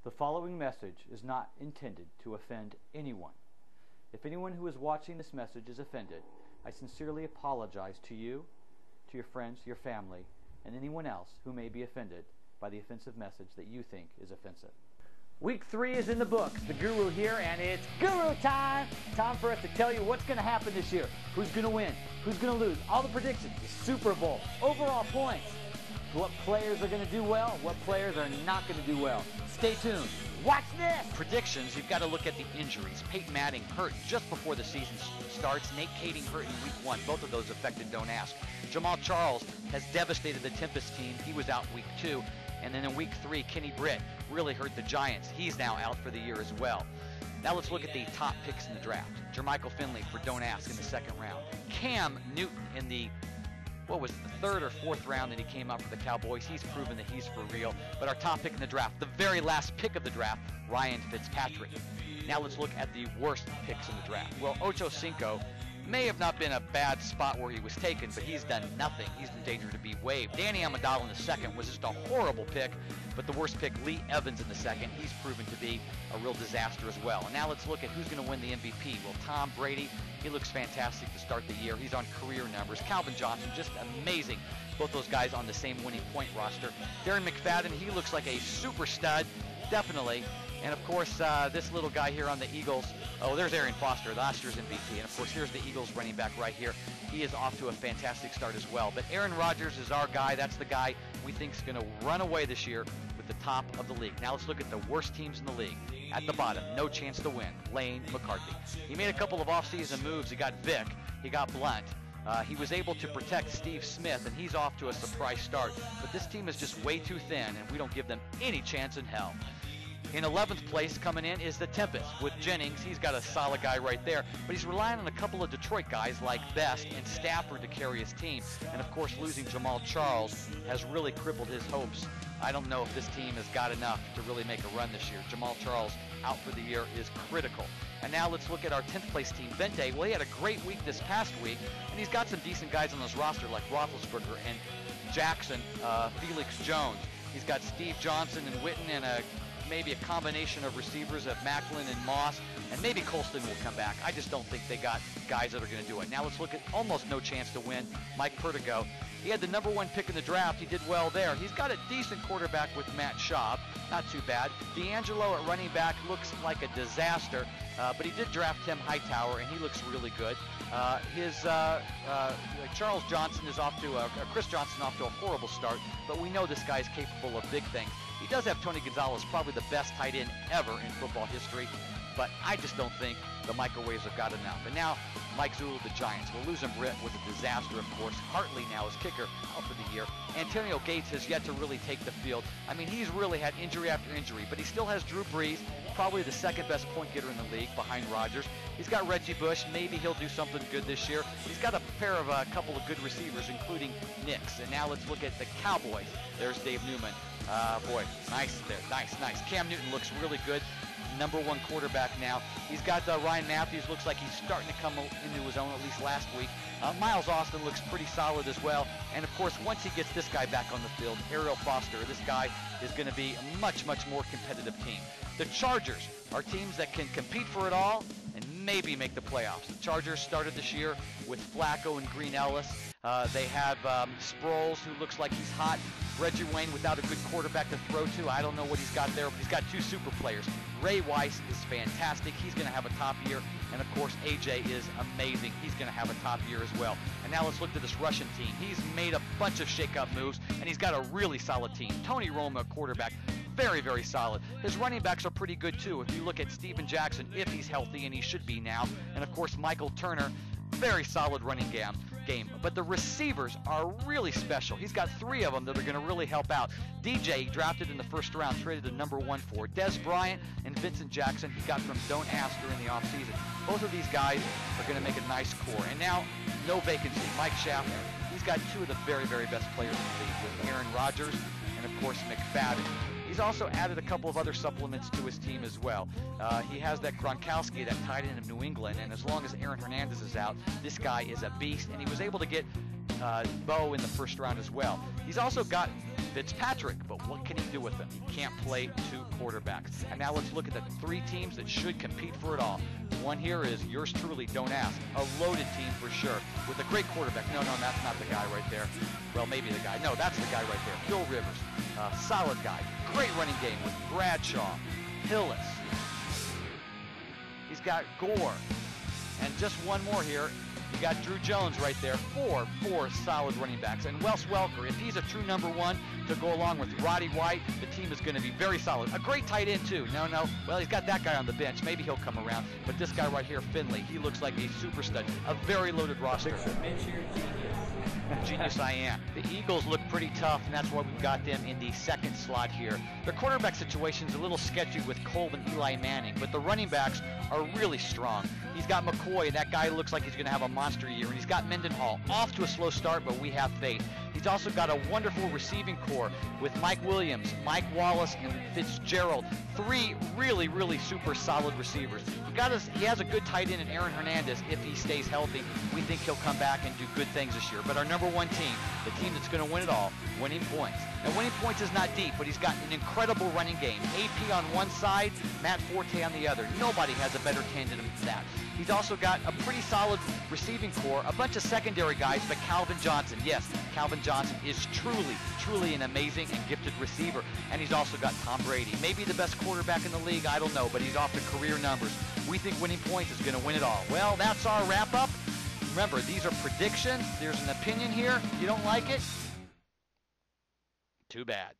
The following message is not intended to offend anyone. If anyone who is watching this message is offended, I sincerely apologize to you, to your friends, your family, and anyone else who may be offended by the offensive message that you think is offensive. Week 3 is in the books. The Guru here, and it's Guru time! Time for us to tell you what's going to happen this year. Who's going to win? Who's going to lose? All the predictions. The Super Bowl. Overall points. What players are going to do well? What players are not going to do well? Stay tuned. Watch this! Predictions, you've got to look at the injuries. Peyton Manning hurt just before the season starts. Nate Kading hurt in week 1. Both of those affected Don't Ask. Jamal Charles has devastated the Tempest team. He was out week 2. And then in week 3, Kenny Britt really hurt the Giants. He's now out for the year as well. Now let's look at the top picks in the draft. Jermichael Finley for Don't Ask in the 2nd round. Cam Newton in the the 3rd or 4th round that he came out for the Cowboys. He's proven that he's for real. But our top pick in the draft, the very last pick of the draft, Ryan Fitzpatrick. Now let's look at the worst picks in the draft. Well, Ocho Cinco may have not been a bad spot where he was taken, but he's done nothing. He's in danger to be waived. Danny Amendola in the 2nd was just a horrible pick, but the worst pick, Lee Evans in the 2nd, he's proven to be a real disaster as well. And now let's look at who's going to win the MVP. Well, Tom Brady, he looks fantastic to start the year. He's on career numbers. Calvin Johnson, just amazing. Both those guys on the same winning point roster. Darren McFadden, he looks like a super stud, definitely. And of course, this little guy here on the Eagles, oh, there's Arian Foster, last year's MVP. And of course, here's the Eagles running back right here. He is off to a fantastic start as well. But Aaron Rodgers is our guy. That's the guy we think is going to run away this year with the top of the league. Now let's look at the worst teams in the league. At the bottom, no chance to win, Lane McCarthy. He made a couple of offseason moves. He got Vic, he got Blunt. He was able to protect Steve Smith, and he's off to a surprise start. But this team is just way too thin, and we don't give them any chance in hell. In 11th place coming in is the Tempest with Jennings. He's got a solid guy right there, but he's relying on a couple of Detroit guys like Best and Stafford to carry his team. And of course, losing Jamal Charles has really crippled his hopes. I don't know if this team has got enough to really make a run this year. Jamal Charles out for the year is critical. And now let's look at our 10th place team, Vente. Well, he had a great week this past week, and he's got some decent guys on his roster like Roethlisberger and Jackson, Felix Jones. He's got Steve Johnson and Witten and maybe a combination of receivers of Macklin and Moss, and maybe Colston will come back. I just don't think they got guys that are going to do it. Now let's look at almost no chance to win, Mike Perdigo. He had the number 1 pick in the draft. He did well there. He's got a decent quarterback with Matt Schaub. Not too bad. D'Angelo at running back looks like a disaster, but he did draft Tim Hightower, and he looks really good. Charles Johnson is off to Chris Johnson off to a horrible start, but we know this guy is capable of big things. He does have Tony Gonzalez, probably the best tight end ever in football history, but I just don't think the microwaves have got enough. And now, Mike Zulu, the Giants. Well, losing Britt was a disaster, of course. Hartley now is kicker out for the year. Antonio Gates has yet to really take the field. I mean, he's really had injury after injury, but he still has Drew Brees, probably the 2nd best point getter in the league behind Rodgers. He's got Reggie Bush. Maybe he'll do something good this year. He's got a couple of good receivers, including Nix. And now let's look at the Cowboys. There's Dave Newman. Boy, nice there. Nice. Cam Newton looks really good. Number 1 quarterback now. He's got Ryan Matthews. Looks like he's starting to come into his own, at least last week. Miles Austin looks pretty solid as well. And of course, once he gets this guy back on the field, Ariel Foster, this guy is going to be a much, much more competitive team. The Chargers are teams that can compete for it all and maybe make the playoffs. The Chargers started this year with Flacco and Green Ellis. They have Sproles, who looks like he's hot. Reggie Wayne without a good quarterback to throw to. I don't know what he's got there, but he's got 2 super players. Ray Weiss is fantastic. He's going to have a top year. And, of course, AJ is amazing. He's going to have a top year as well. And now let's look to this Russian team. He's made a bunch of shake-up moves, and he's got a really solid team. Tony Romo, quarterback, very, very solid. His running backs are pretty good, too. If you look at Steven Jackson, if he's healthy, and he should be now. And, of course, Michael Turner, very solid running game. But the receivers are really special. He's got 3 of them that are going to really help out. DJ, drafted in the 1st round, traded to number 1 for. Des Bryant and Vincent Jackson, he got from Don't Ask during the offseason. Both of these guys are going to make a nice core. And now, no vacancy. Mike Schaffner, he's got 2 of the very, very best players in the league with Aaron Rodgers and, of course, McFadden. He's also added a couple of other supplements to his team as well. He has that Gronkowski, that tight end of New England, and as long as Aaron Hernandez is out, this guy is a beast, and he was able to get Bo in the first round as well. He's also got Fitzpatrick, but what can he do with him? He can't play two quarterbacks. And now let's look at the three teams that should compete for it all. One here is yours truly, don't ask. A loaded team for sure, with a great quarterback. No, that's not the guy right there. Well, maybe the guy. No, that's the guy right there. Phil Rivers, solid guy. Great running game with Bradshaw, Hillis. He's got Gore. And just one more here. You got Drew Jones right there. Four solid running backs. And Wes Welker, if he's a true number one to go along with Roddy White, the team is going to be very solid. A great tight end, too. No. Well, he's got that guy on the bench. Maybe he'll come around. But this guy right here, Finley, he looks like a super stud. A very loaded roster. Genius I am. The Eagles look pretty tough, and that's why we've got them in the second slot here. Their quarterback situation is a little sketchy with Cole and Eli Manning, but the running backs are really strong. He's got McCoy, and that guy looks like he's going to have a monster year. And he's got Mendenhall, off to a slow start, but we have faith. He's also got a wonderful receiving core with Mike Williams, Mike Wallace, and Fitzgerald. Three really super solid receivers. He has a good tight end in Aaron Hernandez if he stays healthy. We think he'll come back and do good things this year. But our number one team, the team that's going to win it all, Winning Points. Now, Winning Points is not deep, but he's got an incredible running game. AP on one side, Matt Forte on the other. Nobody has a better tandem than that. He's also got a pretty solid receiving core, a bunch of secondary guys, but Calvin Johnson, yes, Calvin Johnson is truly an amazing and gifted receiver. And he's also got Tom Brady. Maybe the best quarterback in the league, I don't know, but he's off to career numbers. We think Winning Points is going to win it all. Well, that's our wrap-up. Remember, these are predictions. There's an opinion here. If you don't like it, too bad.